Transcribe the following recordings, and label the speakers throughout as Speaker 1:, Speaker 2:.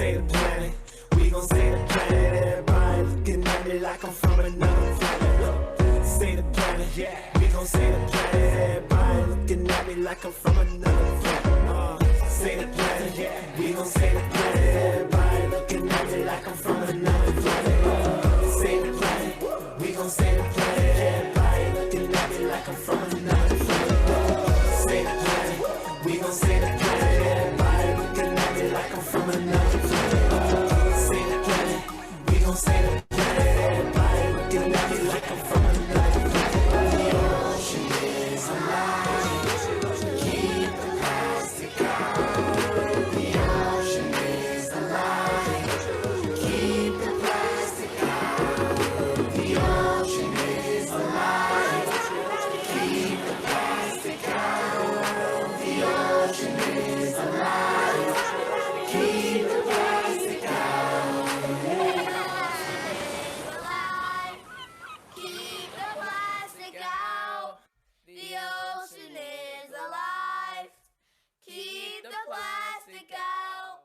Speaker 1: say the planet. We gon' say the planet. Everybody looking at me like I'm from another planet. Say the planet. Yeah. We gon' say the planet. Everybody looking at me like I'm from another planet. Say the planet. Yeah. We gon' say the planet. Everybody looking at me like I'm from another planet. Say the planet. We gon' say the planet. Everybody looking at me like I'm from another planet. Say the planet. We gon' say the planet. Everybody looking at me like I'm from another planet. Say the planet. We gon' say the planet. Everybody looking at me like I'm from another planet. The ocean is alive. Keep the plastic out. The ocean is alive. Keep the plastic out. The ocean is alive. Keep the plastic out. The ocean is alive. Keep the plastic out.
Speaker 2: Keep the plastic out. The ocean is alive. Keep the plastic out.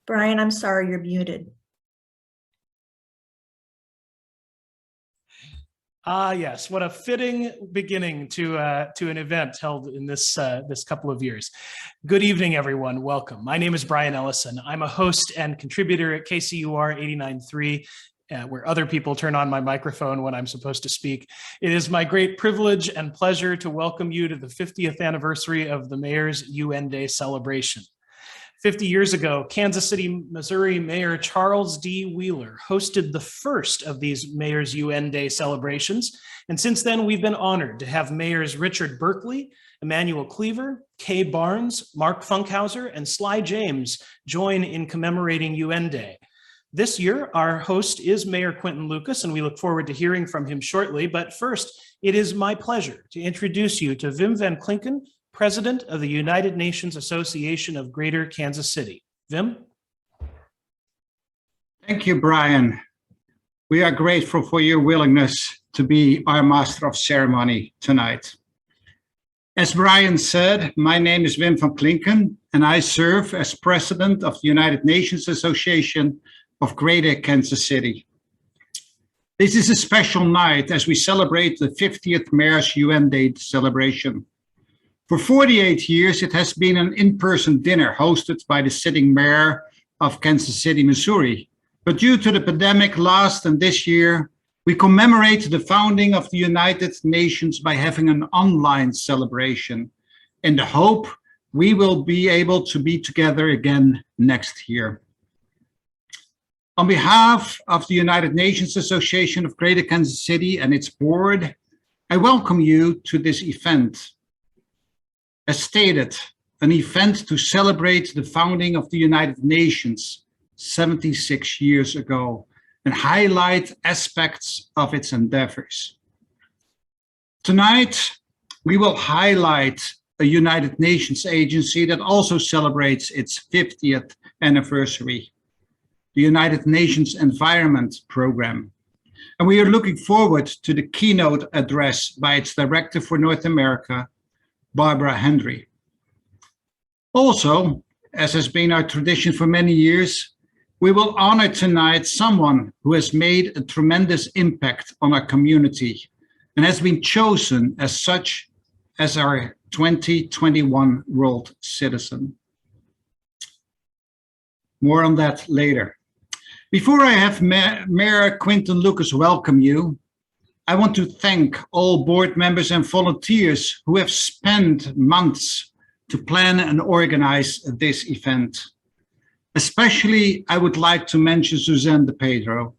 Speaker 3: Brian, I'm sorry, you're muted.
Speaker 4: Yes, what a fitting beginning to an event held in this couple of years. Good evening, everyone. Welcome. My name is Brian Ellison. I'm a host and contributor at KCUR 89.3, where other people turn on my microphone when I'm supposed to speak. It is my great privilege and pleasure to welcome you to the 50th anniversary of the Mayor's UN Day celebration. 50 years ago, Kansas City, Missouri Mayor Charles D. Wheeler hosted the first of these Mayor's UN Day celebrations. And since then, we've been honored to have Mayors Richard Berkeley, Emmanuel Cleaver, Kay Barnes, Mark Funkhauser, and Sly James join in commemorating UN Day. This year, our host is Mayor Quinton Lucas, and we look forward to hearing from him shortly. But first, it is my pleasure to introduce you to Wim van Klinken, President of the United Nations Association of Greater Kansas City. Wim?
Speaker 5: Thank you, Brian. We are grateful for your willingness to be our Master of Ceremony tonight. As Brian said, my name is Wim van Klinken, and I serve as President of the United Nations Association of Greater Kansas City. This is a special night as we celebrate the 50th Mayor's UN Day celebration. For 48 years, it has been an in-person dinner hosted by the sitting mayor of Kansas City, Missouri. But due to the pandemic last and this year, we commemorate the founding of the United Nations by having an online celebration in the hope we will be able to be together again next year. On behalf of the United Nations Association of Greater Kansas City and its board, I welcome you to this event. As stated, an event to celebrate the founding of the United Nations 76 years ago and highlight aspects of its endeavors. Tonight, we will highlight a United Nations agency that also celebrates its 50th anniversary, the United Nations Environment Program. And we are looking forward to the keynote address by its Director for North America, Barbara Hendrie. Also, as has been our tradition for many years, we will honor tonight someone who has made a tremendous impact on our community and has been chosen as such as our 2021 World Citizen. More on that later. Before I have Mayor Quinton Lucas welcome you, I want to thank all board members and volunteers who have spent months to plan and organize this event. Especially, I would like to mention Suzanne De Pedro,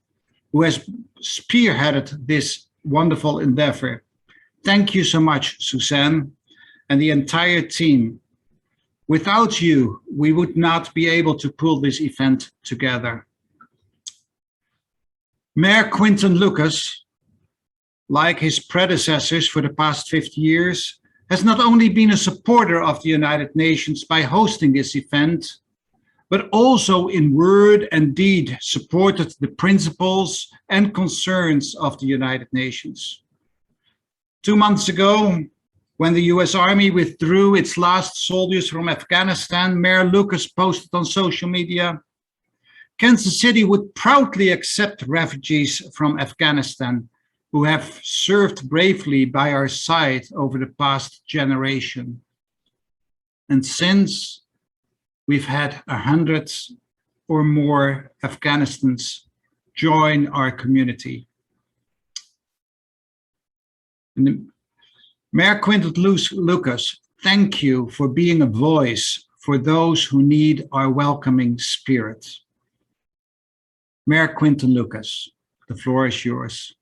Speaker 5: who has spearheaded this wonderful endeavor. Thank you so much, Suzanne. and the entire team. Without you, we would not be able to pull this event together. Mayor Quinton Lucas, like his predecessors for the past 50 years, has not only been a supporter of the United Nations by hosting this event, but also in word and deed supported the principles and concerns of the United Nations. 2 months ago, when the US Army withdrew its last soldiers from Afghanistan, Mayor Lucas posted on social media, "Kansas City would proudly accept refugees from Afghanistan who have served bravely by our side over the past generation." And since, we've had 100 or more Afghanistans join our community. And Mayor Quinton Lucas, thank you for being a voice for those who need our welcoming spirit. Mayor Quinton Lucas, the floor is yours.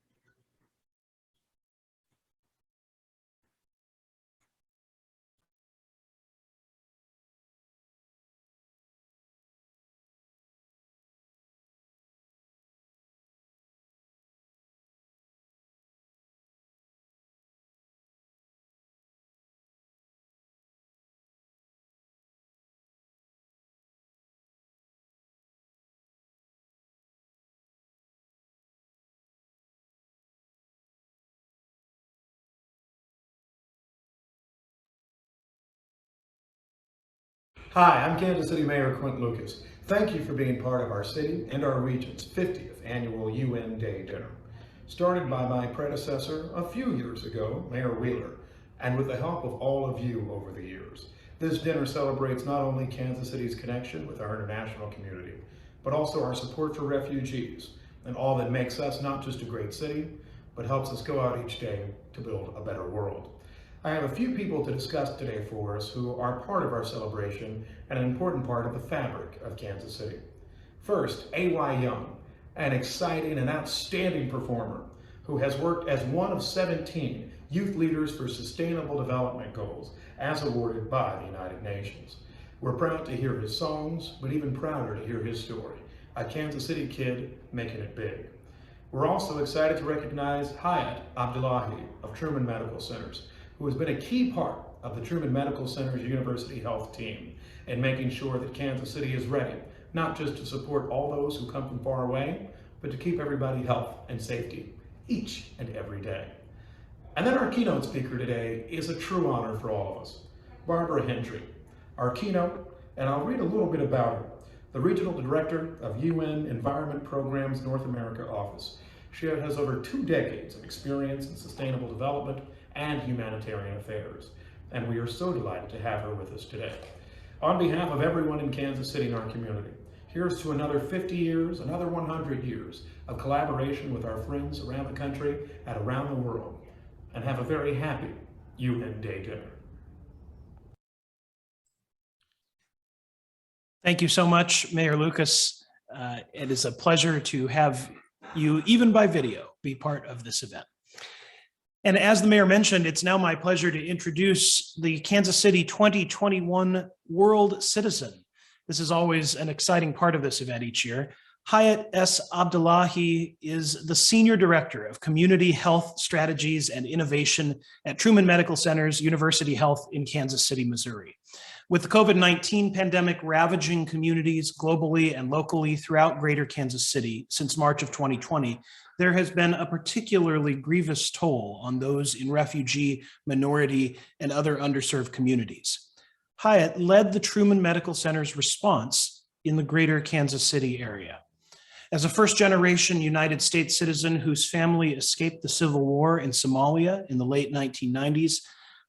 Speaker 3: Hi, I'm Kansas City Mayor Quinton Lucas. Thank you for being part of our city and our region's 50th annual UN Day dinner. Started by my predecessor a few years ago, Mayor Wheeler, and with the help of all of you over the years. This dinner celebrates not only Kansas City's connection with our international community, but also our support for refugees and all that makes us not just a great city, but helps us go out each day to build a better world. I have a few people to discuss today for us who are part of our celebration and an important part of the fabric of Kansas City. First, A.Y. Young, an exciting and outstanding performer who has worked as one of 17 Youth Leaders for Sustainable Development Goals as awarded by the United Nations. We're proud to hear his songs, but even prouder to hear his story, a Kansas City kid making it big. We're also excited to recognize Hayat Abdullahi of Truman Medical Centers, who has been a key part of the Truman Medical Center's University Health team in making sure that Kansas City is ready, not just to support all those who come from far away, but to keep everybody health and safety each and every day. And then our keynote speaker today is a true honor for all of us, Barbara Hendrie, our keynote, and I'll read a little bit about her, the Regional Director of UN Environment Programs North America Office. She has over 2 decades of experience in sustainable development and humanitarian affairs, and we are so delighted to have her with us today. On behalf of everyone in Kansas City and our community, here's to another 50 years, another 100 years of collaboration with our friends around the country and around the world, and have a very happy UN Day dinner.
Speaker 4: Thank you so much, Mayor Lucas. It is a pleasure to have you, even by video, be part of this event. And as the mayor mentioned, it's now my pleasure to introduce the Kansas City 2021 World Citizen. This is always an exciting part of this event each year. Hayat S. Abdullahi is the Senior Director of Community Health Strategies and Innovation at Truman Medical Center's University Health in Kansas City, Missouri. With the COVID-19 pandemic ravaging communities globally and locally throughout greater Kansas City since March of 2020, there has been a particularly grievous toll on those in refugee, minority, and other underserved communities. Hayat led the Truman Medical Center's response in the greater Kansas City area. As a first-generation United States citizen whose family escaped the civil war in Somalia in the late 1990s,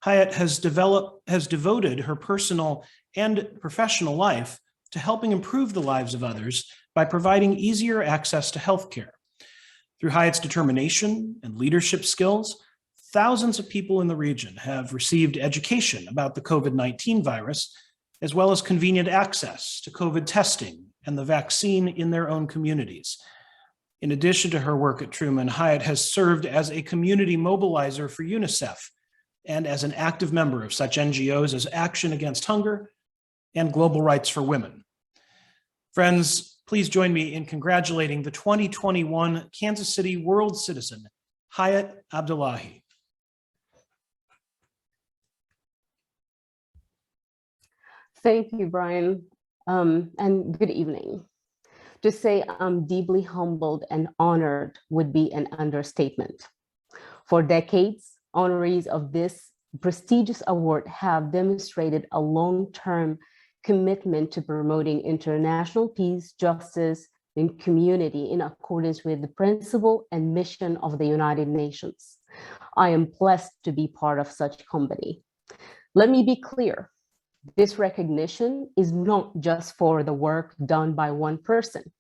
Speaker 4: Hayat has devoted her personal and professional life to helping improve the lives of others by providing easier access to healthcare. Through Hayat's determination and leadership skills, thousands of people in the region have received education about the COVID-19 virus, as well as convenient access to COVID testing and the vaccine in their own communities. In addition to her work at Truman, Hayat has served as a community mobilizer for UNICEF and as an active member of such NGOs as Action Against Hunger and Global Rights for Women. Friends, please join me in congratulating the 2021 Kansas City World Citizen, Hayat Abdullahi.
Speaker 6: Thank you, Brian, and good evening. To say I'm deeply humbled and honored would be an understatement. For decades, honorees of this prestigious award have demonstrated a long-term commitment to promoting international peace, justice, and community in accordance with the principle and mission of the United Nations. I am blessed to be part of such company. Let me be clear. This recognition is not just for the work done by one person.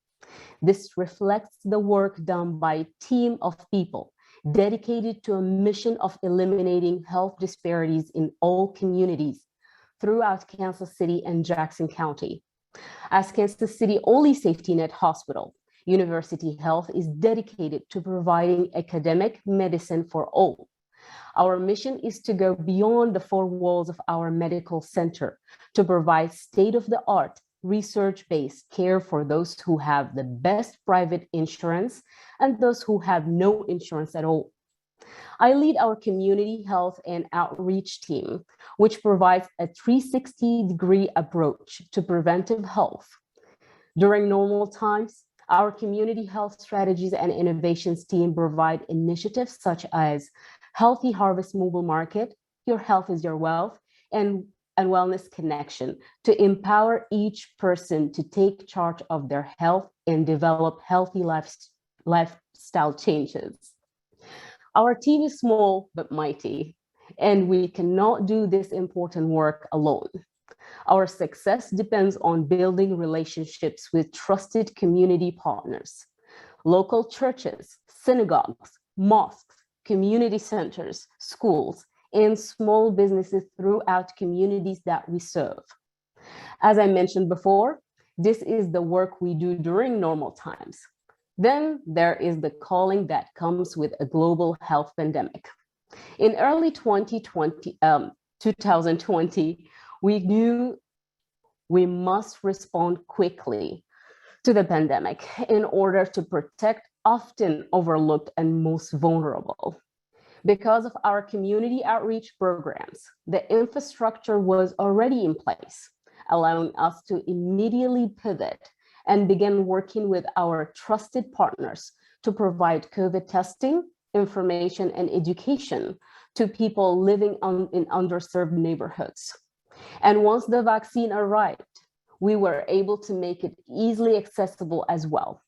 Speaker 6: This reflects the work done by a team of people dedicated to a mission of eliminating health disparities in all communities throughout Kansas City and Jackson County. As Kansas City only safety net hospital, University Health is dedicated to providing academic medicine for all. Our mission is to go beyond the four walls of our medical center to provide state-of-the-art, research-based care for those who have the best private insurance and those who have no insurance at all. I lead our community health and outreach team, which provides a 360-degree approach to preventive health. During normal times, our community health strategies and innovations team provide initiatives such as Healthy Harvest Mobile Market, Your Health is Your Wealth, and Wellness Connection to empower each person to take charge of their health and develop healthy lifestyle changes. Our team is small but mighty, and we cannot do this important work alone. Our success depends on building relationships with trusted community partners, local churches, synagogues, mosques, community centers, schools, and small businesses throughout communities that we serve. As I mentioned before, this is the work we do during normal times. Then there is the calling that comes with a global health pandemic. In early 2020, we knew we must respond quickly to the pandemic in order to protect often overlooked and most vulnerable. Because of our community outreach programs, the infrastructure was already in place, allowing us to immediately pivot and begin working with our trusted partners to provide COVID testing, information, and education to people living in underserved neighborhoods. And once the vaccine arrived, we were able to make it easily accessible as well.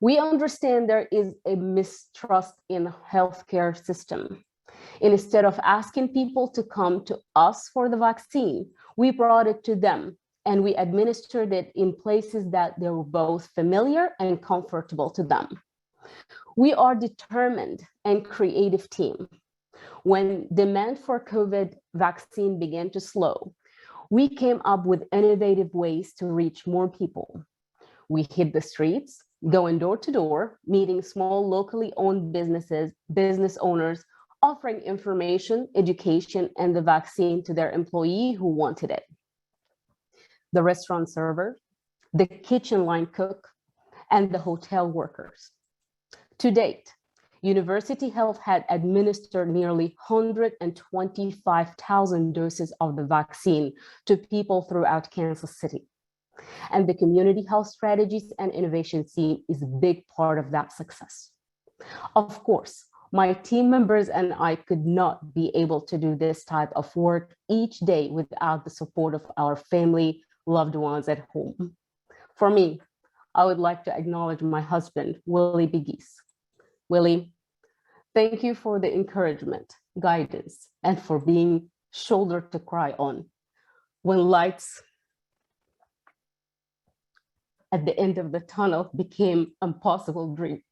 Speaker 6: We understand there is a mistrust in the healthcare system. Instead of asking people to come to us for the vaccine, we brought it to them and we administered it in places that they were both familiar and comfortable to them. We are determined and creative team. When demand for COVID vaccine began to slow, we came up with innovative ways to reach more people. We hit the streets, going door to door, meeting small locally owned businesses, business owners, offering information, education, and the vaccine to their employee who wanted it. The restaurant server, the kitchen line cook, and the hotel workers. To date, University Health had administered nearly 125,000 doses of the vaccine to people throughout Kansas City. And the community health strategies and innovation team is a big part of that success. Of course, my team members and I could not be able to do this type of work each day without the support of our family, loved ones at home. For me, I would like to acknowledge my husband, Willie Biggies. Willie, thank you for the encouragement, guidance, and for being shoulder to cry on when lights at the end of the tunnel became an impossible dream.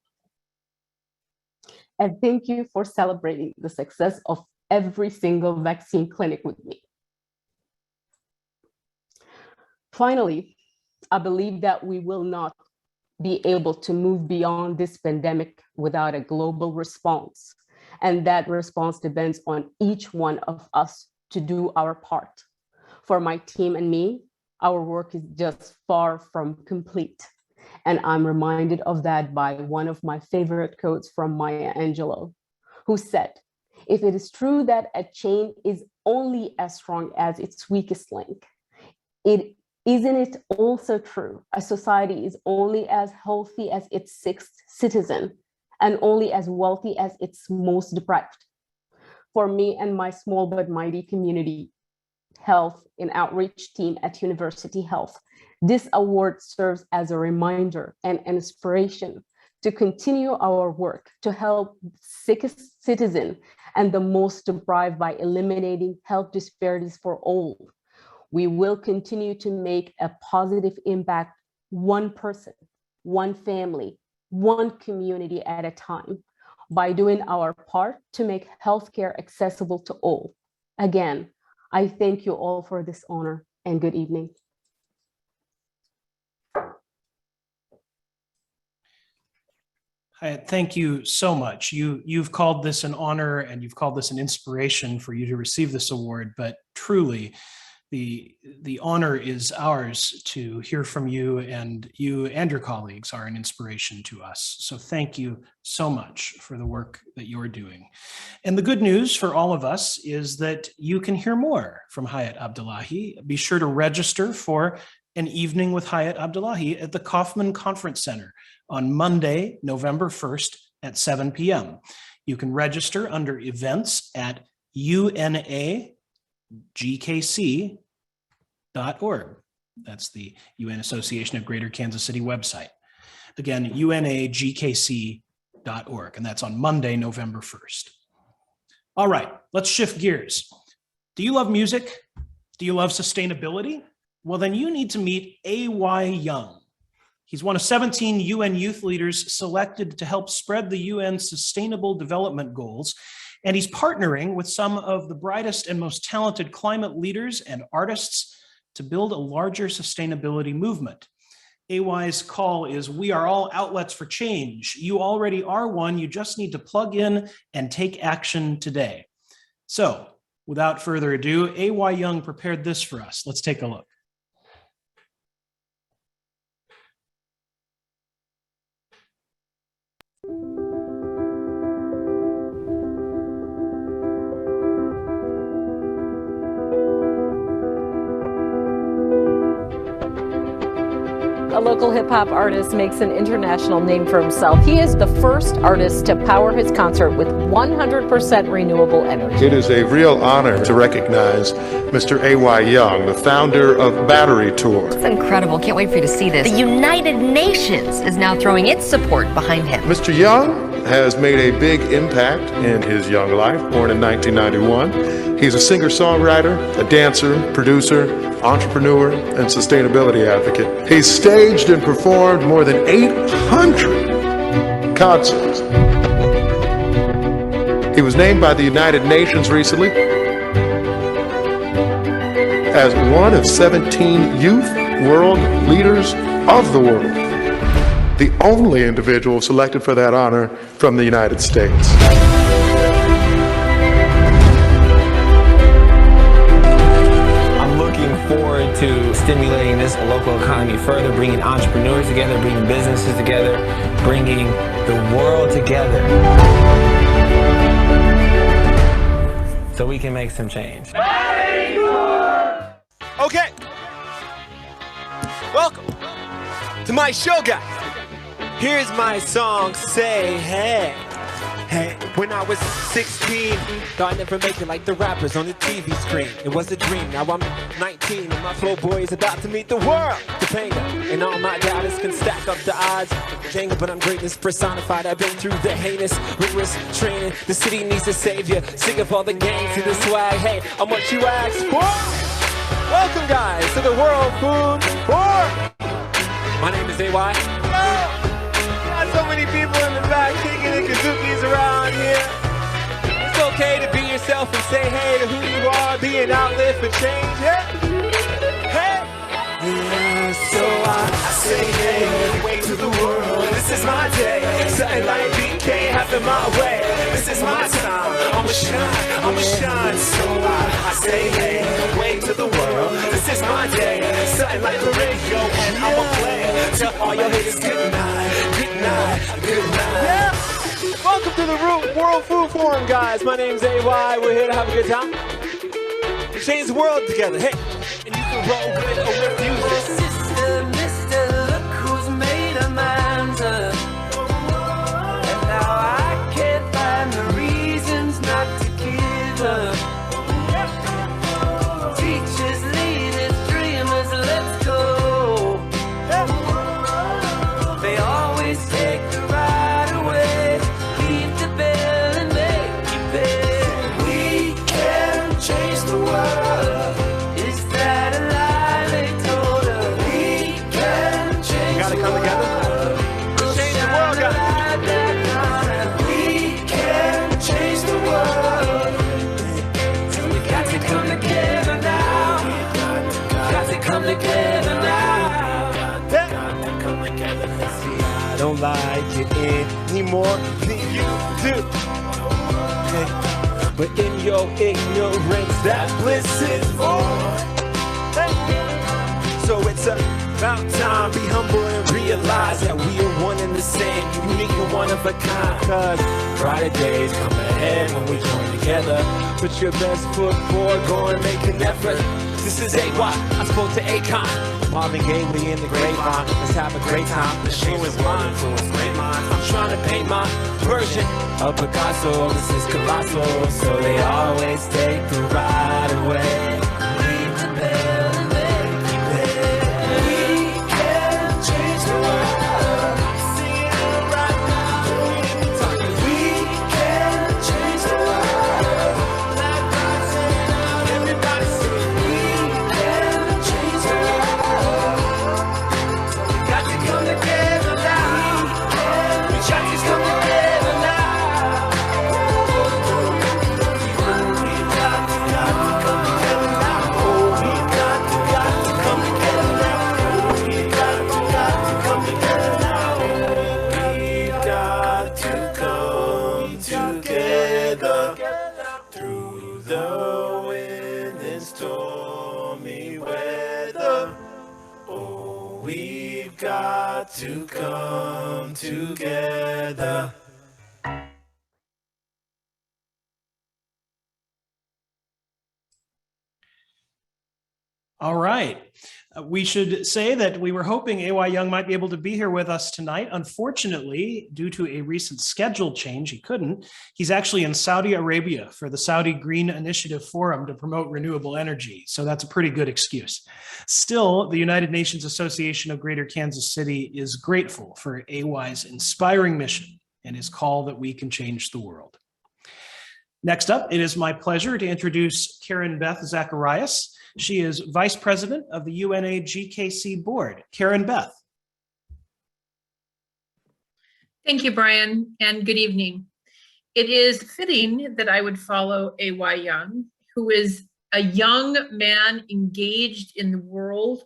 Speaker 6: And thank you for celebrating the success of every single vaccine clinic with me. Finally, I believe that we will not be able to move beyond this pandemic without a global response And that response depends on each one of us to do our part. For my team and me, our work is just far from complete. And I'm reminded of that by one of my favorite quotes from Maya Angelou, who said, "If it is true that a chain is only as strong as its weakest link, isn't it also true a society is only as healthy as its sixth citizen and only as wealthy as its most deprived?" For me and my small but mighty community health and outreach team at University Health, this award serves as a reminder and an inspiration to continue our work to help sickest citizen and the most deprived by eliminating health disparities for all. We will continue to make a positive impact, one person, one family, one community at a time, by doing our part to make healthcare accessible to all. Again, I thank you all for this honor, and good evening.
Speaker 4: Hayat, thank you so much. You've called this an honor and you've called this an inspiration for you to receive this award, but truly the honor is ours to hear from you, and you and your colleagues are an inspiration to us. So thank you so much for the work that you're doing. And the good news for all of us is that you can hear more from Hayat Abdullahi. Be sure to register for an evening with Hayat Abdullahi at the Kaufman Conference Center on Monday, November 1st at 7 p.m. You can register under events at UNA-GKC.org. That's the UN Association of Greater Kansas City website. Again, UNA-GKC.org, and that's on Monday, November 1st. All right, let's shift gears. Do you love music? Do you love sustainability? Well, then you need to meet A.Y. Young. He's one of 17 UN youth leaders selected to help spread the UN Sustainable Development Goals, and he's partnering with some of the brightest and most talented climate leaders and artists to build a larger sustainability movement. AY's call is, "We are all outlets for change. You already are one. You just need to plug in and take action today." So without further ado, A.Y. Young prepared this for us. Let's take a look.
Speaker 7: A local hip-hop artist makes an international name for himself. He is the first artist to power his concert with 100% renewable energy.
Speaker 8: It is a real honor to recognize Mr. A.Y. Young, the founder of Battery Tour.
Speaker 9: It's incredible. Can't wait for you to see this. The United Nations is now throwing its support behind him.
Speaker 8: Mr. Young has made a big impact in his young life, born in 1991. He's a singer-songwriter, a dancer, producer, entrepreneur, and sustainability advocate. He's staged and performed more than 800 concerts. He was named by the United Nations recently as one of 17 youth world leaders of the world, the only individual selected for that honor from the United States.
Speaker 10: Forward to stimulating this local economy further, bringing entrepreneurs together, bringing businesses together, bringing the world together so we can make some change.
Speaker 11: Okay, welcome to my show, guys. Here's my song, Say Hey. Hey, when I was 16, thought I'd never make it like the rappers on the TV screen. It was a dream, now I'm 19, and my flow boy is about to meet the world. Topanga, and all my doubters can stack up the odds. Jenga, but I'm greatness personified. I've been through the heinous, rigorous training. The city needs a savior, sick of all the gangs and the swag. Hey, I'm what you asked for. Welcome, guys, to the World Food War. My name is A.Y. So many people in the back kicking the kazookies around here. It's okay to be yourself and say hey to who you are, be an outlet for change. Hey, hey. Yeah, so I say hey, way to the world. This is my day, something like being can't have it my way. This is my time, I'ma shine so I say hey, wave to the world. This is my day, something like the radio, and I'ma play. Tell all your haters good night, good night, good night. Yeah. Welcome to the World Food Forum, guys. My name's AY. We're here to have a good time. Change the world together. Hey, and you can roll with or refuse it.
Speaker 1: Sister, mister, look who's made a man's up. And now I can't find the reasons not to give up. Teachers, leaders, dreamers, let's go. They always take the right away. Leave the bell and make you pay. We can change the world. Is that a lie they told us? We can change
Speaker 11: You gotta come together. Let's change the world, guys.
Speaker 1: We can change the world. So we got to come together now. Got to come together now.
Speaker 11: I don't like it any more than you do. Hey, but in your ignorance, that bliss is born. Hey. So it's about time, be humble and realize that we are one and the same, unique and one of a kind. Cause brighter days come ahead when we join together. Put your best foot forward, go and make an effort. This is AY, I spoke to Akon. Marvin Gaye, we in the grapevine. Let's have a great time. The show is mine, so it's great minds. I'm trying to paint my version of Picasso. This is colossal, so they always take the right away. Ring the bell and make you pay. We can change the world. Sing it right now. We can change the world. Like God said, everybody sing. We can change the world. Come together now. We got to come together now. We got to come together now. We got to come together now. We got to come together now. We got to come together through the wind and stormy weather. Oh, we've got to come together.
Speaker 4: All right. We should say that we were hoping AY Young might be able to be here with us tonight. Unfortunately, due to a recent schedule change, he couldn't. He's actually in Saudi Arabia for the Saudi Green Initiative Forum to promote renewable energy. So that's a pretty good excuse. Still, the United Nations Association of Greater Kansas City is grateful for AY's inspiring mission and his call that we can change the world. Next up, it is my pleasure to introduce Karen Beth Zacharias. She is Vice President of the UNA-GKC Board. Karen Beth.
Speaker 12: Thank you, Brian, and good evening. It is fitting that I would follow AY Young, who is a young man engaged in the world.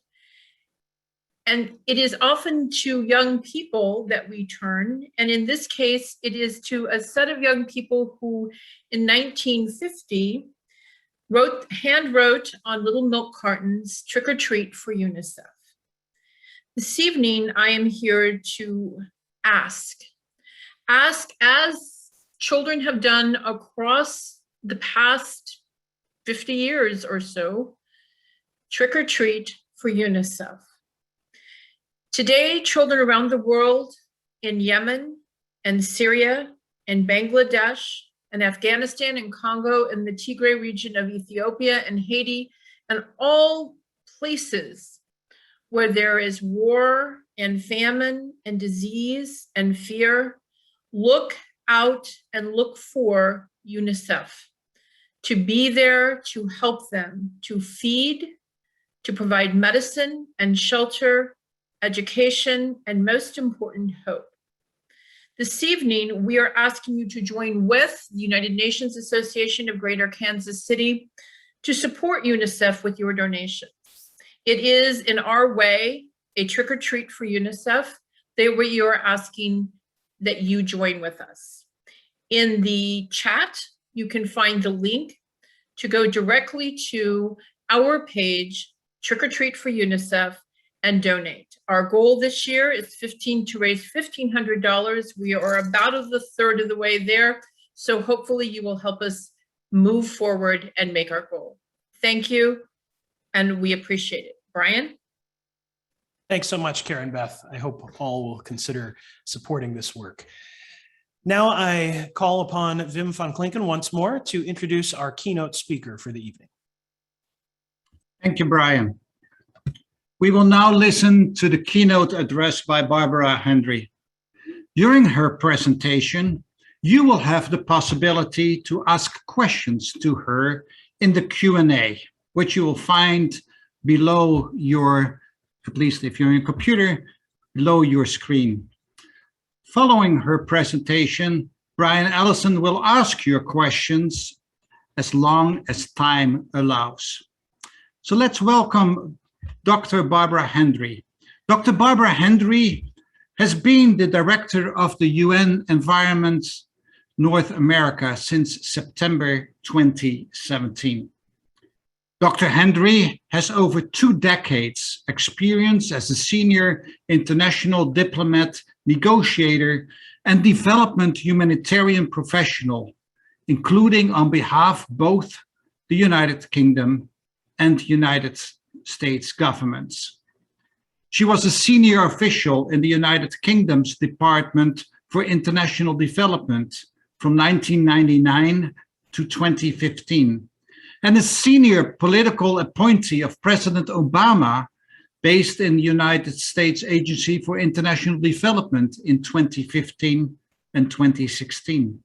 Speaker 12: And it is often to young people that we turn. And in this case, it is to a set of young people who in 1950 hand wrote on little milk cartons, "Trick or treat for UNICEF." This evening, I am here to ask as children have done across the past 50 years or so, trick or treat for UNICEF. Today, children around the world in Yemen and Syria and Bangladesh and Afghanistan and Congo and the Tigray region of Ethiopia and Haiti and all places where there is war and famine and disease and fear, look out and look for UNICEF to be there to help them, to feed, to provide medicine and shelter, education, and most important, hope. This evening, we are asking you to join with the United Nations Association of Greater Kansas City to support UNICEF with your donations. It is, in our way, a trick or treat for UNICEF. We are asking that you join with us. In the chat, you can find the link to go directly to our page, Trick or Treat for UNICEF, and donate. Our goal this year is to raise $1,500. We are about a third of the way there, so hopefully you will help us move forward and make our goal. Thank you, and we appreciate it. Brian?
Speaker 4: Thanks so much, Karen Beth. I hope all will consider supporting this work. Now I call upon Wim van Klinken once more to introduce our keynote speaker for the evening.
Speaker 5: Thank you, Brian. We will now listen to the keynote address by Barbara Hendrie. During her presentation, you will have the possibility to ask questions to her in the Q&A, which you will find below your, at least if you're on your computer, below your screen. Following her presentation, Brian Ellison will ask your questions as long as time allows. So let's welcome Dr. Barbara Hendrie. Dr. Barbara Hendrie has been the director of the UN Environment North America since September 2017. Dr. Hendrie has over 2 decades experience as a senior international diplomat, negotiator, and development humanitarian professional, including on behalf of both the United Kingdom and United States governments. She was a senior official in the United Kingdom's Department for International Development from 1999 to 2015, and a senior political appointee of President Obama based in the United States Agency for International Development in 2015 and 2016.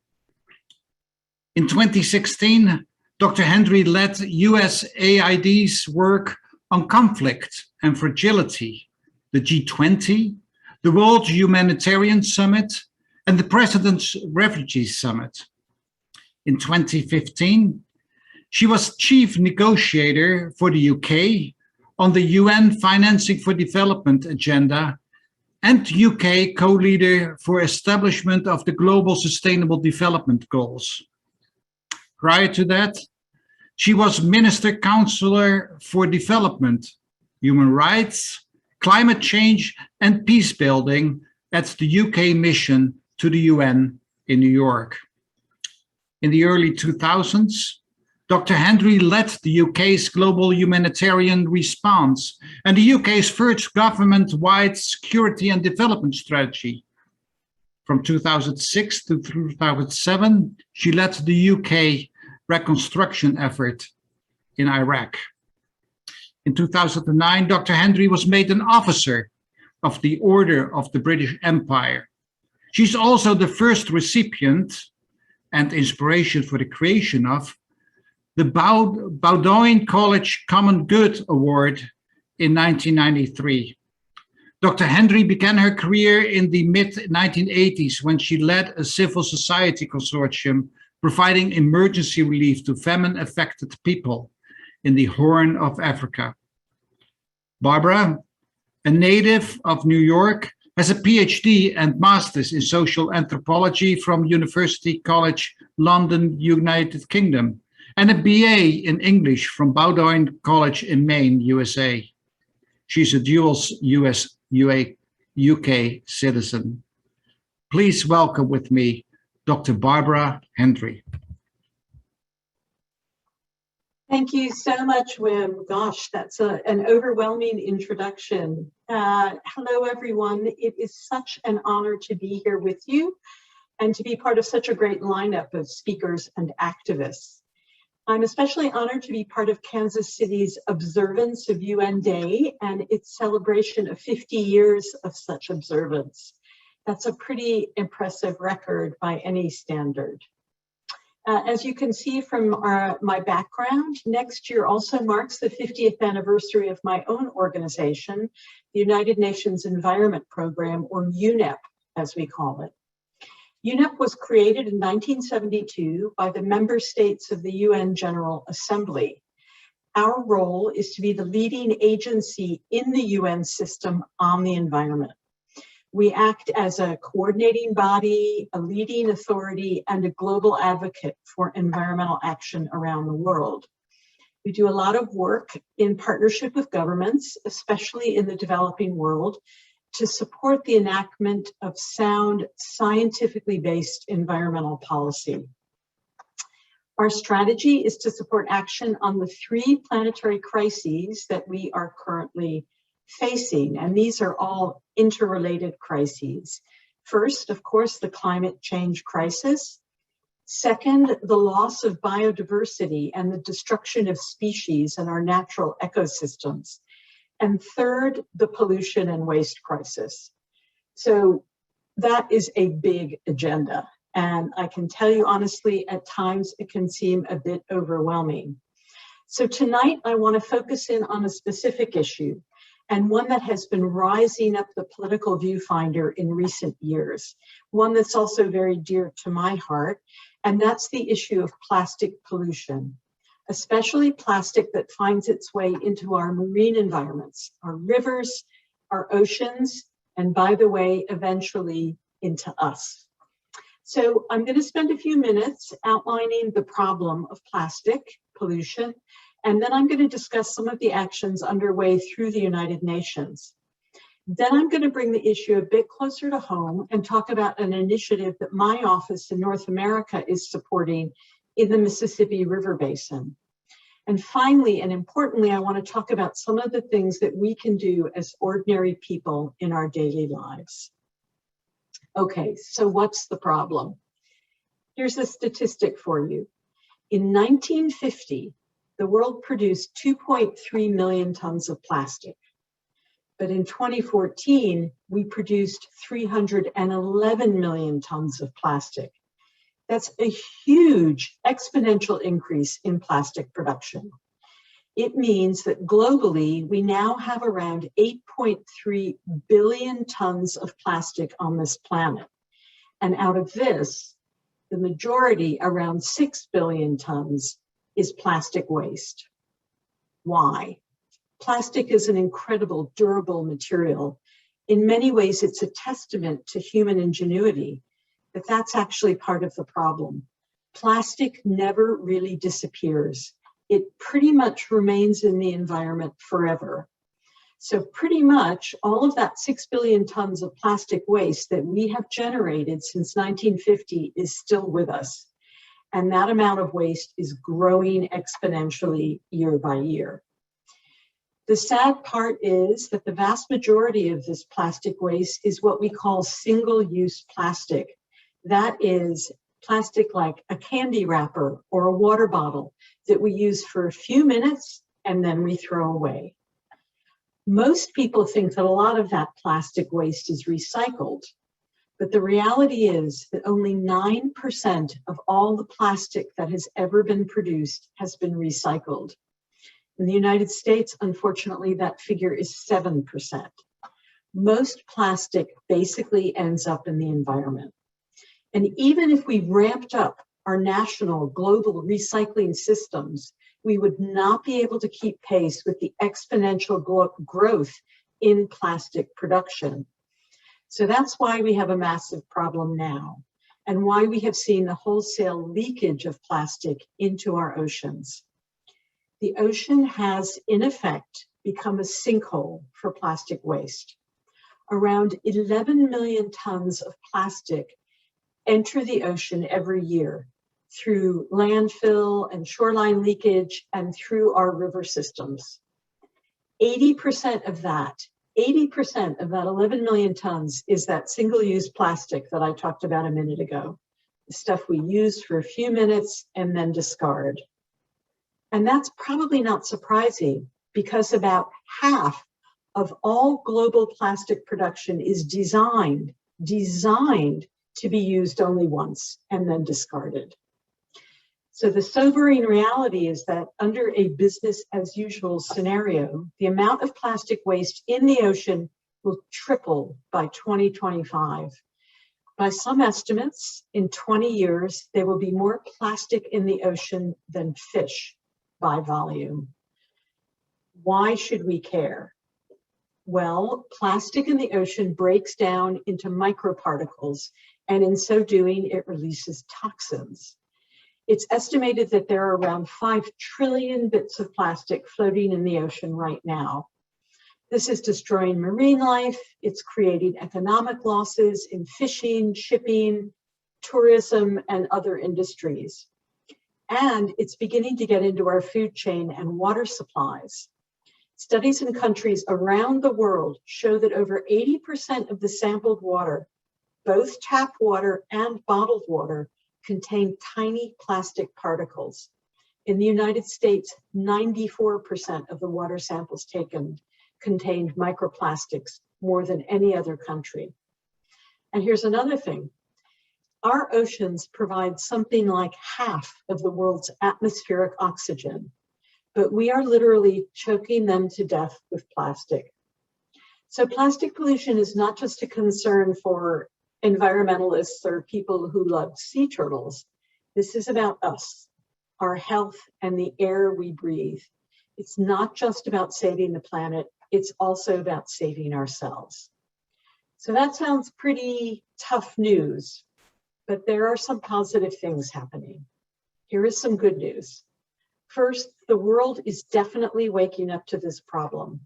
Speaker 5: In 2016, Dr. Hendrie led USAID's work on conflict and fragility, the G20, the World Humanitarian Summit, and the President's Refugee Summit. In 2015, she was chief negotiator for the UK on the UN Financing for Development agenda and UK co-leader for establishment of the Global Sustainable Development Goals. Prior to that, she was Minister Counselor for Development, Human Rights, Climate Change and Peace Building at the UK mission to the UN in New York. In the early 2000s, Dr. Hendrie led the UK's global humanitarian response and the UK's first government-wide security and development strategy. From 2006 to 2007, she led the UK reconstruction effort in Iraq. In 2009, Dr. Hendrie was made an officer of the Order of the British Empire. She's also the first recipient and inspiration for the creation of the Bowdoin College Common Good Award in 1993. Dr. Hendrie began her career in the mid-1980s when she led a civil society consortium providing emergency relief to famine-affected people in the Horn of Africa. Barbara, a native of New York, has a PhD and master's in social anthropology from University College London, United Kingdom, and a BA in English from Bowdoin College in Maine, USA. She's a dual US-UK citizen. Please welcome with me Dr. Barbara Hendrie.
Speaker 13: Thank you so much, Wim. Gosh, that's an overwhelming introduction. Hello, everyone. It is such an honor to be here with you and to be part of such a great lineup of speakers and activists. I'm especially honored to be part of Kansas City's observance of UN Day and its celebration of 50 years of such observance. That's a pretty impressive record by any standard. As you can see from my background, next year also marks the 50th anniversary of my own organization, the United Nations Environment Program, or UNEP, as we call it. UNEP was created in 1972 by the member states of the UN General Assembly. Our role is to be the leading agency in the UN system on the environment. We act as a coordinating body, a leading authority, and a global advocate for environmental action around the world. We do a lot of work in partnership with governments, especially in the developing world, to support the enactment of sound, scientifically based environmental policy. Our strategy is to support action on the 3 planetary crises that we are currently facing, and these are all interrelated crises. First, of course, the climate change crisis. Second, the loss of biodiversity and the destruction of species and our natural ecosystems. And third, the pollution and waste crisis. So that is a big agenda. And I can tell you honestly, at times it can seem a bit overwhelming. So tonight I want to focus in on a specific issue, and one that has been rising up the political viewfinder in recent years, one that's also very dear to my heart, and that's the issue of plastic pollution, especially plastic that finds its way into our marine environments, our rivers, our oceans, and by the way, eventually into us. So I'm going to spend a few minutes outlining the problem of plastic pollution, and then I'm going to discuss some of the actions underway through the United Nations. Then I'm going to bring the issue a bit closer to home and talk about an initiative that my office in North America is supporting in the Mississippi River Basin. And finally, and importantly, I want to talk about some of the things that we can do as ordinary people in our daily lives. Okay, so what's the problem? Here's a statistic for you. In 1950, the world produced 2.3 million tons of plastic. But in 2014, we produced 311 million tons of plastic. That's a huge exponential increase in plastic production. It means that globally, we now have around 8.3 billion tons of plastic on this planet. And out of this, the majority, around 6 billion tons, is plastic waste. Why? Plastic is an incredible, durable material. In many ways, it's a testament to human ingenuity, but that's actually part of the problem. Plastic never really disappears. It pretty much remains in the environment forever. So pretty much all of that 6 billion tons of plastic waste that we have generated since 1950 is still with us. And that amount of waste is growing exponentially year by year. The sad part is that the vast majority of this plastic waste is what we call single-use plastic. That is plastic like a candy wrapper or a water bottle that we use for a few minutes and then we throw away. Most people think that a lot of that plastic waste is recycled, but the reality is that only 9% of all the plastic that has ever been produced has been recycled. In the United States, unfortunately, that figure is 7%. Most plastic basically ends up in the environment. And even if we ramped up our national global recycling systems, we would not be able to keep pace with the exponential growth in plastic production. So that's why we have a massive problem now, and why we have seen the wholesale leakage of plastic into our oceans. The ocean has, in effect, become a sinkhole for plastic waste. Around 11 million tons of plastic enter the ocean every year through landfill and shoreline leakage and through our river systems. 80% of that 11 million tons is that single-use plastic that I talked about a minute ago, the stuff we use for a few minutes and then discard. And that's probably not surprising because about half of all global plastic production is designed to be used only once and then discarded. So the sobering reality is that under a business as usual scenario, the amount of plastic waste in the ocean will triple by 2025. By some estimates, in 20 years, there will be more plastic in the ocean than fish by volume. Why should we care? Well, plastic in the ocean breaks down into microparticles, and in so doing, it releases toxins. It's estimated that there are around 5 trillion bits of plastic floating in the ocean right now. This is destroying marine life. It's creating economic losses in fishing, shipping, tourism, and other industries. And it's beginning to get into our food chain and water supplies. Studies in countries around the world show that over 80% of the sampled water, both tap water and bottled water, contain tiny plastic particles. In the United States, 94% of the water samples taken contained microplastics, more than any other country. And here's another thing. Our oceans provide something like half of the world's atmospheric oxygen, but we are literally choking them to death with plastic. So plastic pollution is not just a concern for environmentalists or people who love sea turtles. This is about us, our health, and the air we breathe. It's not just about saving the planet, it's also about saving ourselves. So that sounds pretty tough news, but there are some positive things happening. Here is some good news. First, the world is definitely waking up to this problem.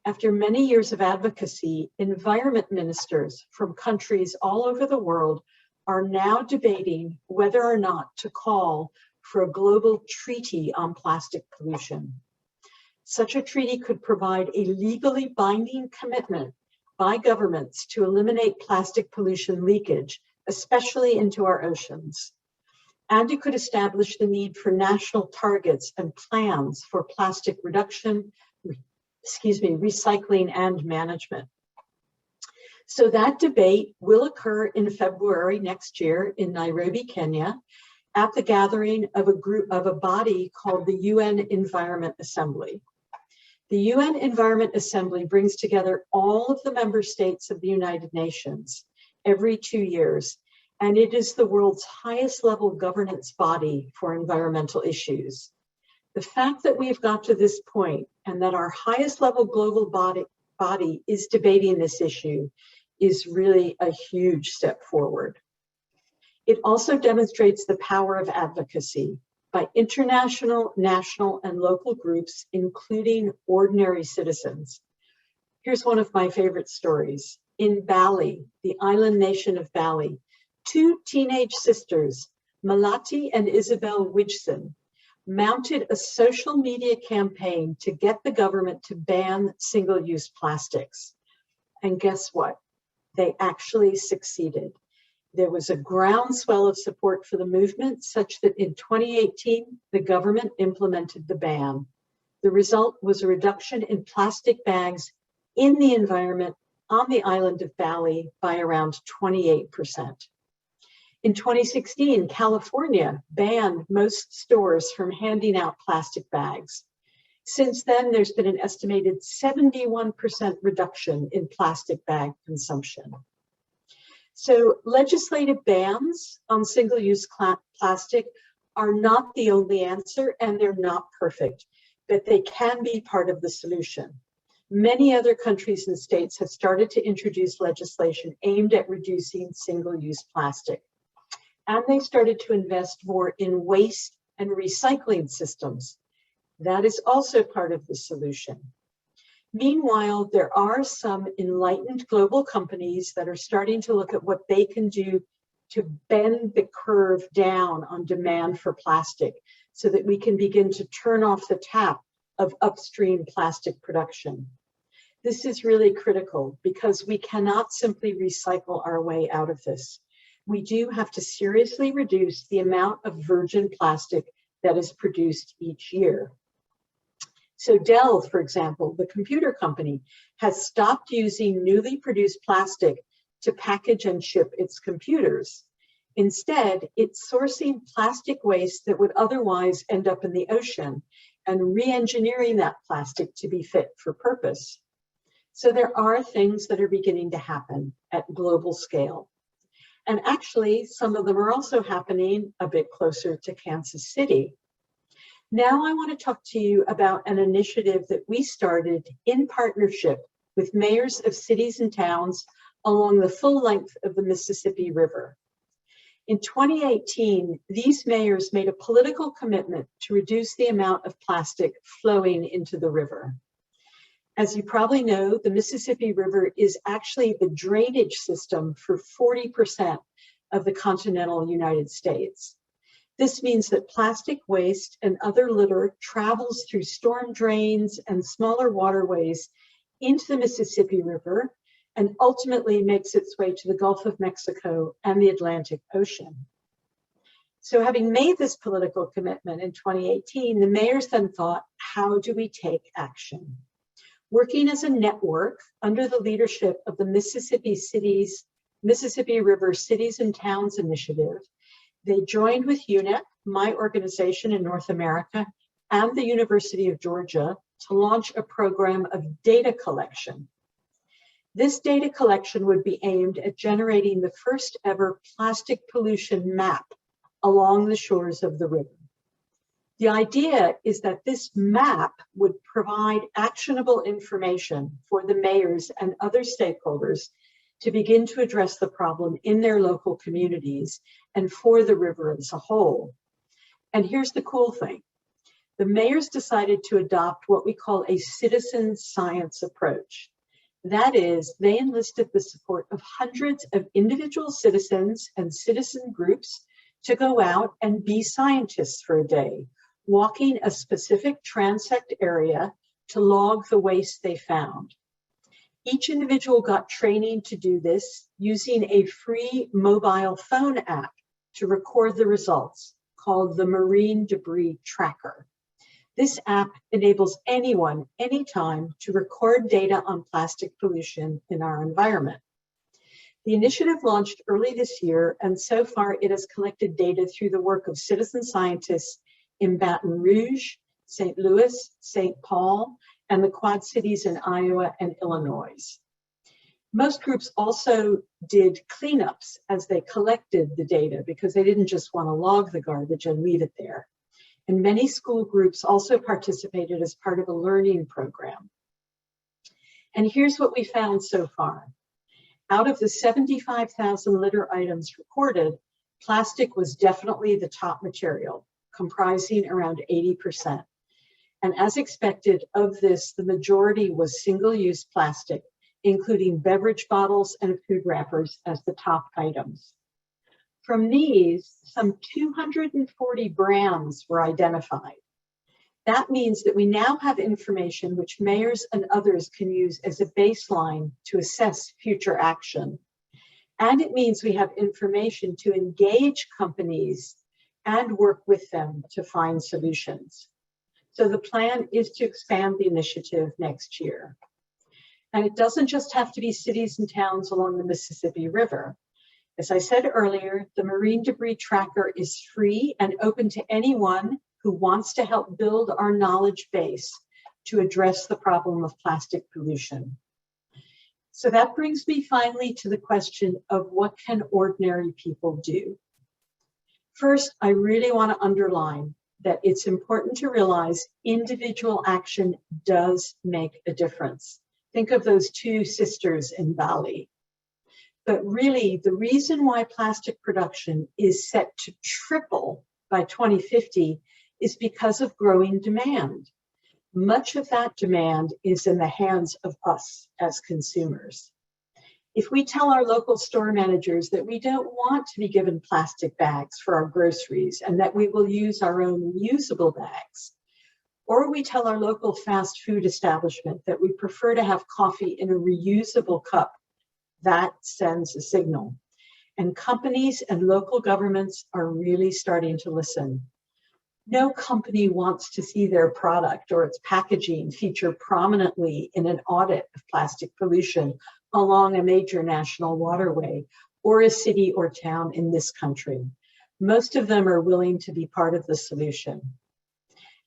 Speaker 13: After many years of advocacy, environment ministers from countries all over the world are now debating whether or not to call for a global treaty on plastic pollution. Such a treaty could provide a legally binding commitment by governments to eliminate plastic pollution leakage, especially into our oceans. And it could establish the need for national targets and plans for plastic reduction, recycling, and management. So that debate will occur in February next year in Nairobi, Kenya, at the gathering of a body called the UN Environment Assembly. The UN Environment Assembly brings together all of the member states of the United Nations every 2 years, and it is the world's highest level governance body for environmental issues. The fact that we've got to this point and that our highest level global body is debating this issue is really a huge step forward. It also demonstrates the power of advocacy by international, national, and local groups, including ordinary citizens. Here's one of my favorite stories. In Bali, the island nation of Bali, 2 teenage sisters, Malati and Isabel Widgson, mounted a social media campaign to get the government to ban single-use plastics. And guess what? They actually succeeded. There was a groundswell of support for the movement such that in 2018, the government implemented the ban. The result was a reduction in plastic bags in the environment on the island of Bali by around 28%. In 2016, California banned most stores from handing out plastic bags. Since then, there's been an estimated 71% reduction in plastic bag consumption. So legislative bans on single-use plastic are not the only answer, and they're not perfect, but they can be part of the solution. Many other countries and states have started to introduce legislation aimed at reducing single-use plastic. And they started to invest more in waste and recycling systems. That is also part of the solution. Meanwhile, there are some enlightened global companies that are starting to look at what they can do to bend the curve down on demand for plastic so that we can begin to turn off the tap of upstream plastic production. This is really critical because we cannot simply recycle our way out of this. We do have to seriously reduce the amount of virgin plastic that is produced each year. So Dell, for example, the computer company, has stopped using newly produced plastic to package and ship its computers. Instead, it's sourcing plastic waste that would otherwise end up in the ocean and re-engineering that plastic to be fit for purpose. So there are things that are beginning to happen at global scale. And actually, some of them are also happening a bit closer to Kansas City. Now I want to talk to you about an initiative that we started in partnership with mayors of cities and towns along the full length of the Mississippi River. In 2018, these mayors made a political commitment to reduce the amount of plastic flowing into the river. As you probably know, the Mississippi River is actually the drainage system for 40% of the continental United States. This means that plastic waste and other litter travels through storm drains and smaller waterways into the Mississippi River and ultimately makes its way to the Gulf of Mexico and the Atlantic Ocean. So having made this political commitment in 2018, the mayors then thought, how do we take action? Working as a network under the leadership of the Mississippi River Cities and Towns Initiative, they joined with UNA, my organization in North America, and the University of Georgia to launch a program of data collection. This data collection would be aimed at generating the first ever plastic pollution map along the shores of the river. The idea is that this map would provide actionable information for the mayors and other stakeholders to begin to address the problem in their local communities and for the river as a whole. And here's the cool thing. The mayors decided to adopt what we call a citizen science approach. That is, they enlisted the support of hundreds of individual citizens and citizen groups to go out and be scientists for a day, walking a specific transect area to log the waste they found. Each individual got training to do this using a free mobile phone app to record the results called the Marine Debris Tracker. This app enables anyone, anytime, to record data on plastic pollution in our environment. The initiative launched early this year, and so far it has collected data through the work of citizen scientists in Baton Rouge, St. Louis, St. Paul, and the Quad Cities in Iowa and Illinois. Most groups also did cleanups as they collected the data because they didn't just want to log the garbage and leave it there. And many school groups also participated as part of a learning program. And here's what we found so far. Out of the 75,000 litter items recorded, plastic was definitely the top material, comprising around 80%. And as expected of this, the majority was single-use plastic, including beverage bottles and food wrappers as the top items. From these, some 240 brands were identified. That means that we now have information which mayors and others can use as a baseline to assess future action. And it means we have information to engage companies and work with them to find solutions. So the plan is to expand the initiative next year. And it doesn't just have to be cities and towns along the Mississippi River. As I said earlier, the Marine Debris Tracker is free and open to anyone who wants to help build our knowledge base to address the problem of plastic pollution. So that brings me finally to the question of what can ordinary people do? First, I really want to underline that it's important to realize individual action does make a difference. Think of those two sisters in Bali. But really, the reason why plastic production is set to triple by 2050 is because of growing demand. Much of that demand is in the hands of us as consumers. If we tell our local store managers that we don't want to be given plastic bags for our groceries and that we will use our own reusable bags, or we tell our local fast food establishment that we prefer to have coffee in a reusable cup, that sends a signal. And companies and local governments are really starting to listen. No company wants to see their product or its packaging feature prominently in an audit of plastic pollution along a major national waterway or a city or town in this country. Most of them are willing to be part of the solution.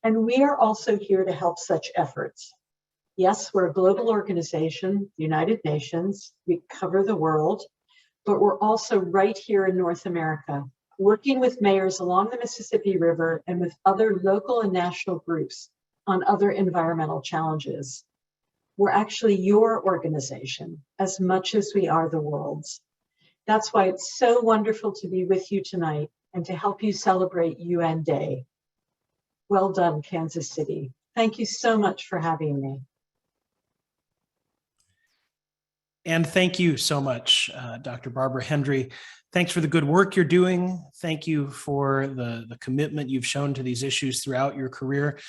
Speaker 13: And we are also here to help such efforts. Yes, we're a global organization, the United Nations, we cover the world, but we're also right here in North America, working with mayors along the Mississippi River and with other local and national groups on other environmental challenges. We're actually your organization as much as we are the world's. That's why it's so wonderful to be with you tonight and to help you celebrate UN Day. Well done, Kansas City. Thank you so much for having me.
Speaker 4: And thank you so much, Dr. Barbara Hendrie. Thanks for the good work you're doing. Thank you for the commitment you've shown to these issues throughout your career.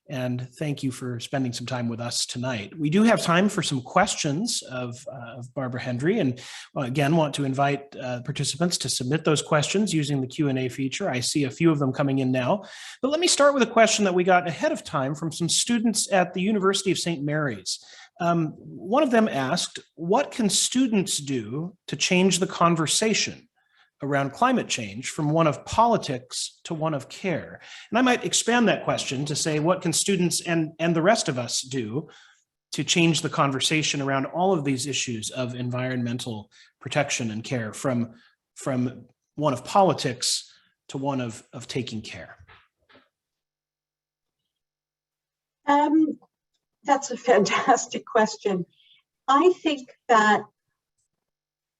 Speaker 4: And thank you for spending some time with us tonight. We do have time for some questions of Barbara Hendrie, and again, want to invite participants to submit those questions using the Q&A feature. I see a few of them coming in now, but let me start with a question that we got ahead of time from some students at the University of St. Mary's. One of them asked, what can students do to change the conversation around climate change from one of politics to one of care? And I might expand that question to say, what can students and the rest of us do to change the conversation around all of these issues of environmental protection and care from one of politics to one of taking care?
Speaker 13: That's a fantastic question. I think that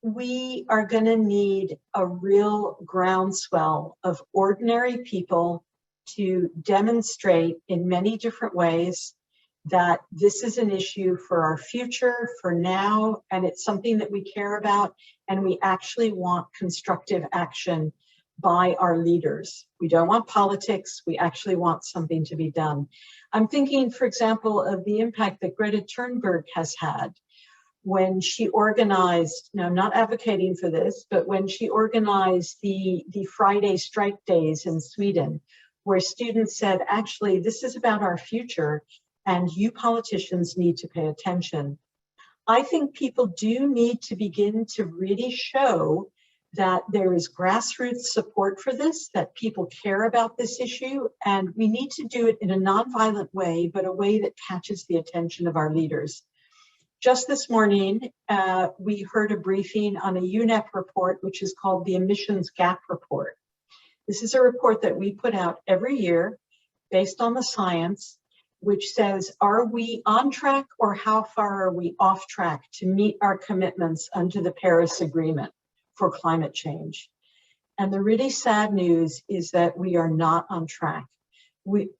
Speaker 13: we are going to need a real groundswell of ordinary people to demonstrate in many different ways that this is an issue for our future, for now, and it's something that we care about, and we actually want constructive action by our leaders. We don't want politics, we actually want something to be done. I'm thinking, for example, of the impact that Greta Thunberg has had when she organized, now I'm not advocating for this, but when she organized the Friday strike days in Sweden, where students said, actually, this is about our future and you politicians need to pay attention. I think people do need to begin to really show that there is grassroots support for this, that people care about this issue, and we need to do it in a nonviolent way, but a way that catches the attention of our leaders. Just this morning, we heard a briefing on a UNEP report, which is called the Emissions Gap Report. This is a report that we put out every year based on the science, which says, are we on track or how far are we off track to meet our commitments under the Paris Agreement for climate change? And the really sad news is that we are not on track.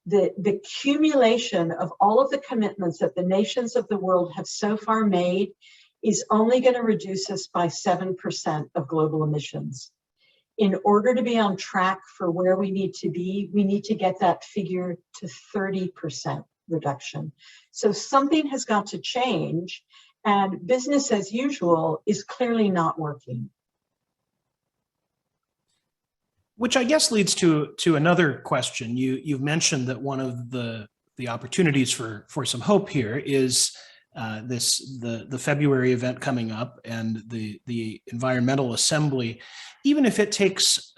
Speaker 13: The accumulation of all of the commitments that the nations of the world have so far made is only going to reduce us by 7% of global emissions. In order to be on track for where we need to be, we need to get that figure to 30% reduction. So something has got to change, and business as usual is clearly not working.
Speaker 4: Which I guess leads to another question. You've mentioned that one of the opportunities for some hope here is the February event coming up and the Environmental Assembly. Even if it takes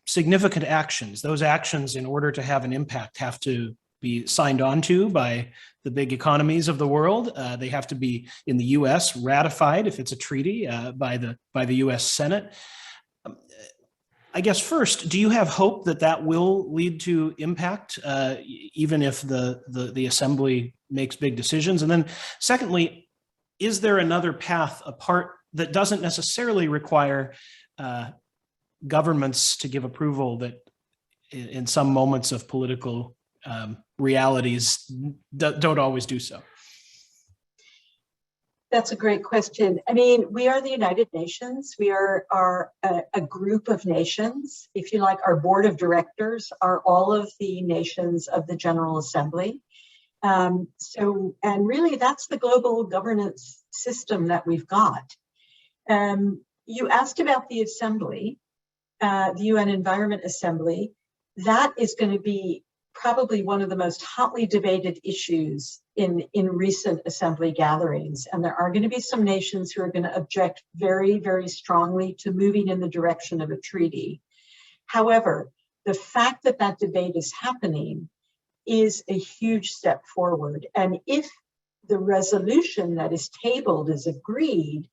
Speaker 4: significant actions, those actions, in order to have an impact, have to be signed on to by the big economies of the world. They have to be, in the U.S., ratified if it's a treaty by the U.S. Senate. I guess first, do you have hope that that will lead to impact, even if the assembly makes big decisions? And then secondly, is there another path apart that doesn't necessarily require governments to give approval, that in some moments of political realities don't always do so?
Speaker 13: That's a great question. I mean, we are the United Nations. We are a group of nations. If you like, our board of directors are all of the nations of the General Assembly. And really that's the global governance system that we've got. You asked about the Assembly, the UN Environment Assembly. That is going to be probably one of the most hotly debated issues in recent assembly gatherings. And there are going to be some nations who are going to object very, very strongly to moving in the direction of a treaty. However, the fact that that debate is happening is a huge step forward. And if the resolution that is tabled is agreed,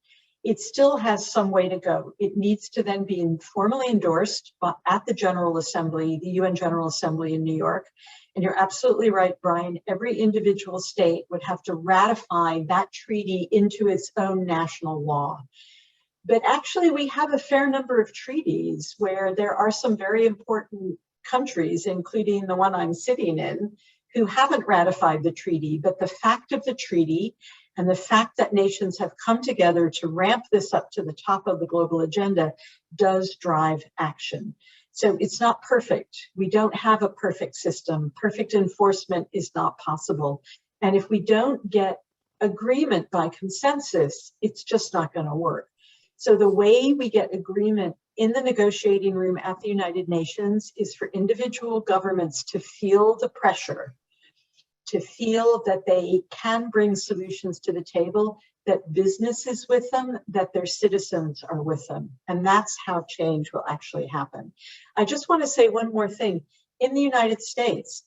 Speaker 13: it still has some way to go. It needs to then be formally endorsed at the General Assembly, the UN General Assembly in New York. And you're absolutely right, Brian, every individual state would have to ratify that treaty into its own national law. But actually, we have a fair number of treaties where there are some very important countries, including the one I'm sitting in, who haven't ratified the treaty. But the fact of the treaty and the fact that nations have come together to ramp this up to the top of the global agenda does drive action. So it's not perfect. We don't have a perfect system. Perfect enforcement is not possible. And if we don't get agreement by consensus, it's just not going to work. So the way we get agreement in the negotiating room at the United Nations is for individual governments to feel the pressure, to feel that they can bring solutions to the table, that business is with them, that their citizens are with them. And that's how change will actually happen. I just want to say one more thing. In the United States,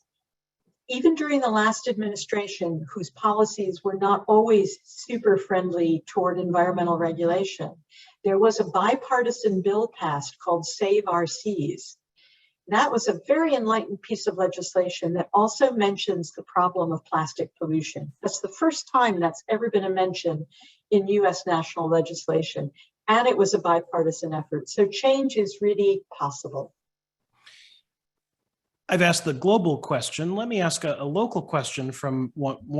Speaker 13: even during the last administration, whose policies were not always super friendly toward environmental regulation, there was a bipartisan bill passed called Save Our Seas. That was a very enlightened piece of legislation that also mentions the problem of plastic pollution. That's the first time that's ever been a mention in US national legislation, and it was a bipartisan effort. So change is really possible.
Speaker 4: I've asked the global question. Let me ask a local question from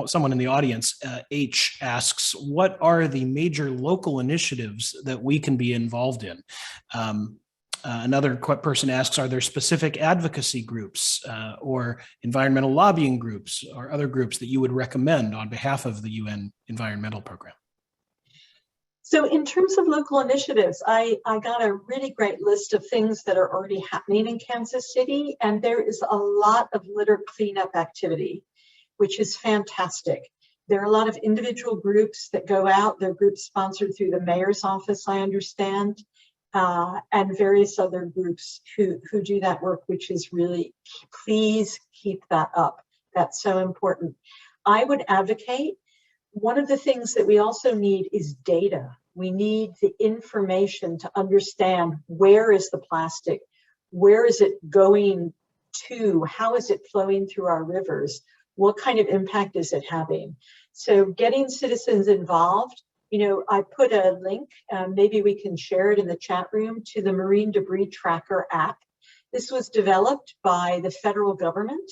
Speaker 4: someone in the audience. H asks, what are the major local initiatives that we can be involved in? Another person asks, are there specific advocacy groups or environmental lobbying groups or other groups that you would recommend on behalf of the UN Environmental Program?
Speaker 13: So in terms of local initiatives, I got a really great list of things that are already happening in Kansas City, and there is a lot of litter cleanup activity, which is fantastic. There are a lot of individual groups that go out. They're groups sponsored through the mayor's office, I understand, and various other groups who do that work, which is really, please keep that up. That's so important. I would advocate, one of the things that we also need is data. We need the information to understand where is the plastic, where is it going to, how is it flowing through our rivers, what kind of impact is it having? So getting citizens involved, you know, I put a link, maybe we can share it in the chat room, to the Marine Debris Tracker app. This was developed by the federal government.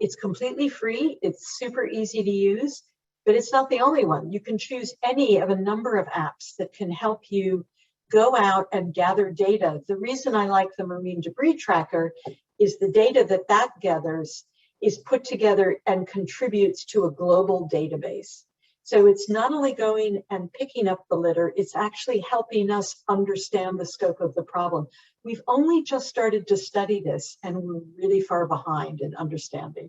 Speaker 13: It's completely free, it's super easy to use. But it's not the only one. You can choose any of a number of apps that can help you go out and gather data. The reason I like the Marine Debris Tracker is the data that gathers is put together and contributes to a global database. So it's not only going and picking up the litter, it's actually helping us understand the scope of the problem. We've only just started to study this, and we're really far behind in understanding.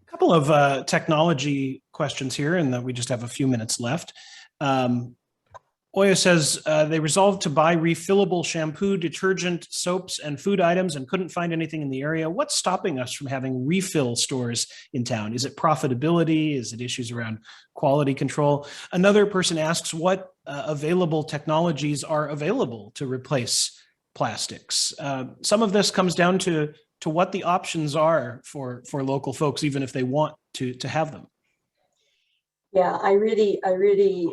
Speaker 4: A couple of technology questions here, and we just have a few minutes left. Oya says they resolved to buy refillable shampoo, detergent, soaps, and food items and couldn't find anything in the area. What's stopping us from having refill stores in town? Is it profitability? Is it issues around quality control? Another person asks what available technologies are available to replace plastics. Some of this comes down to what the options are for local folks, even if they want to have them.
Speaker 13: Yeah, I really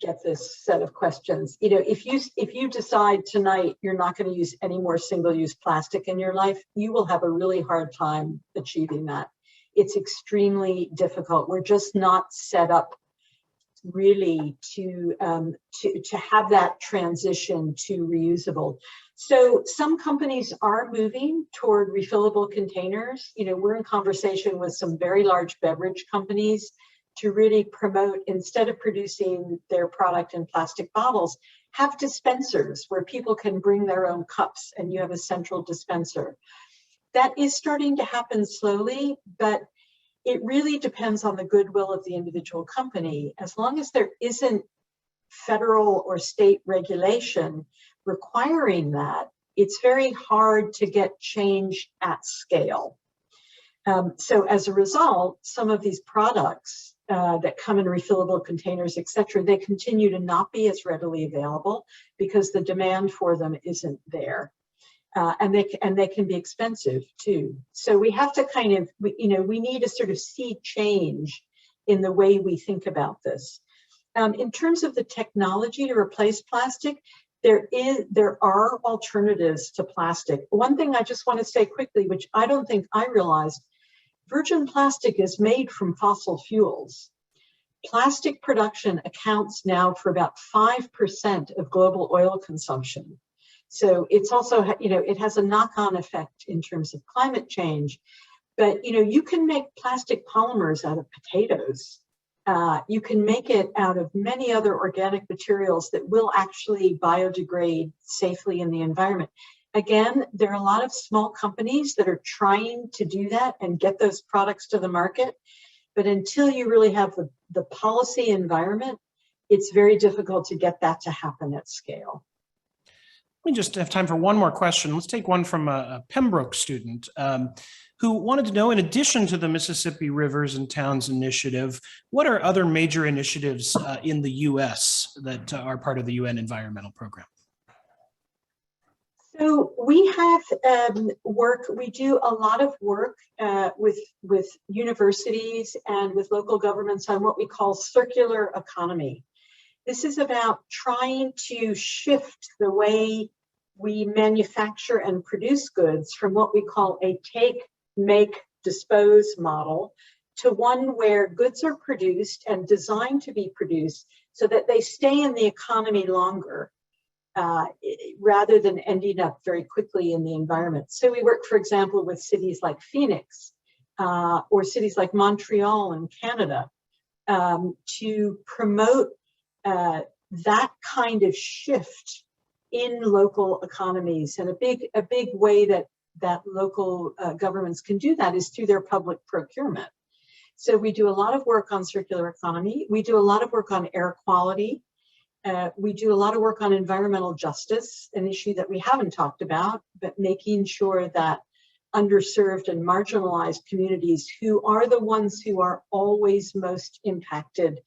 Speaker 13: get this set of questions. You know, if you decide tonight you're not going to use any more single-use plastic in your life, you will have a really hard time achieving that. It's extremely difficult. We're just not set up really to have that transition to reusable. So some companies are moving toward refillable containers. You know, we're in conversation with some very large beverage companies to really promote, instead of producing their product in plastic bottles, have dispensers where people can bring their own cups and you have a central dispenser. That is starting to happen slowly, but it really depends on the goodwill of the individual company. As long as there isn't federal or state regulation requiring that, it's very hard to get change at scale. So as a result, some of these products that come in refillable containers, et cetera, they continue to not be as readily available because the demand for them isn't there. And they can be expensive too. So we have to kind of, we need to sort of see change in the way we think about this. In terms of the technology to replace plastic, there are alternatives to plastic. One thing I just want to say quickly, which I don't think I realized, virgin plastic is made from fossil fuels. Plastic production accounts now for about 5% of global oil consumption. So it's also, it has a knock-on effect in terms of climate change. But, you can make plastic polymers out of potatoes. You can make it out of many other organic materials that will actually biodegrade safely in the environment. Again, there are a lot of small companies that are trying to do that and get those products to the market. But until you really have the policy environment, it's very difficult to get that to happen at scale.
Speaker 4: We just have time for one more question. Let's take one from a Pembroke student who wanted to know, in addition to the Mississippi Rivers and Towns Initiative, what are other major initiatives in the US that are part of the UN Environmental Program?
Speaker 13: So we have we do a lot of work with universities and with local governments on what we call circular economy. This is about trying to shift the way we manufacture and produce goods from what we call a take, make, dispose model to one where goods are produced and designed to be produced so that they stay in the economy longer. Rather than ending up very quickly in the environment. So we work, for example, with cities like Phoenix or cities like Montreal in Canada to promote that kind of shift in local economies. And a big way that local governments can do that is through their public procurement. So we do a lot of work on circular economy. We do a lot of work on air quality. We do a lot of work on environmental justice, an issue that we haven't talked about, but making sure that underserved and marginalized communities, who are the ones who are always most impacted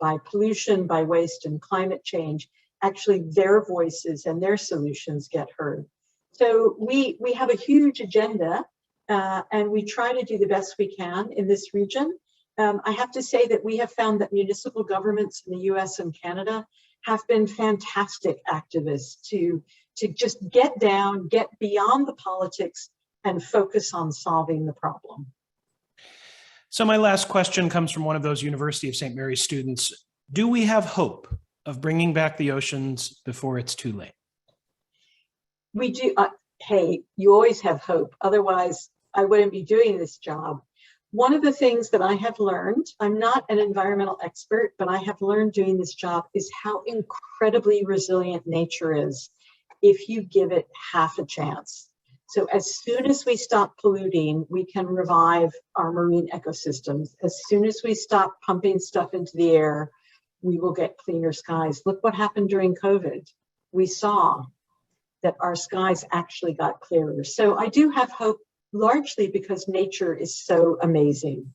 Speaker 13: by pollution, by waste and climate change, actually their voices and their solutions get heard. So we have a huge agenda and we try to do the best we can in this region. I have to say that we have found that municipal governments in the US and Canada have been fantastic activists to just get down, get beyond the politics and focus on solving the problem.
Speaker 4: So my last question comes from one of those University of St. Mary's students. Do we have hope of bringing back the oceans before it's too late?
Speaker 13: We do. Hey, you always have hope. Otherwise, I wouldn't be doing this job. One of the things that I have learned, I'm not an environmental expert, but I have learned doing this job is how incredibly resilient nature is if you give it half a chance. So as soon as we stop polluting, we can revive our marine ecosystems. As soon as we stop pumping stuff into the air, we will get cleaner skies. Look what happened during COVID. We saw that our skies actually got clearer. So I do have hope, largely because nature is so amazing.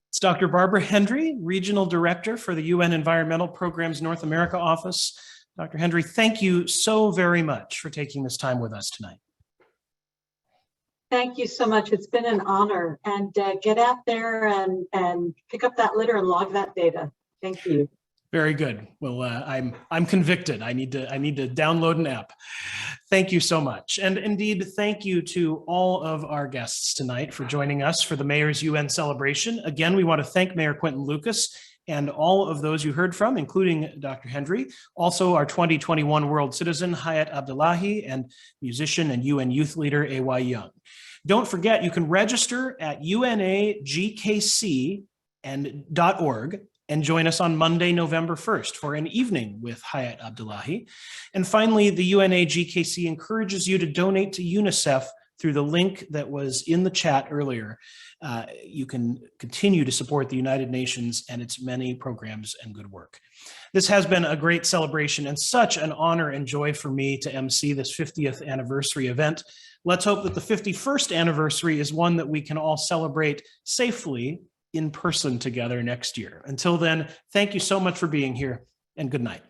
Speaker 4: It's Dr. Barbara Hendrie, Regional Director for the UN Environmental Program's North America Office. Dr. Hendrie, thank you so very much for taking this time with us tonight.
Speaker 13: Thank you so much. It's been an honor. And get out there and pick up that litter and log that data. Thank you.
Speaker 4: Very good. Well, I'm convicted. I need to download an app. Thank you so much. And indeed, thank you to all of our guests tonight for joining us for the Mayor's UN celebration. Again, we want to thank Mayor Quentin Lucas and all of those you heard from, including Dr. Hendrie, also our 2021 World Citizen, Hayat Abdullahi, and musician and UN youth leader, A.Y. Young. Don't forget, you can register at UNA-GKC.org and join us on Monday, November 1st for an evening with Hayat Abdullahi. And finally, the UNA-GKC encourages you to donate to UNICEF through the link that was in the chat earlier. You can continue to support the United Nations and its many programs and good work. This has been a great celebration and such an honor and joy for me to MC this 50th anniversary event. Let's hope that the 51st anniversary is one that we can all celebrate safely in person together next year. Until then, thank you so much for being here, and good night.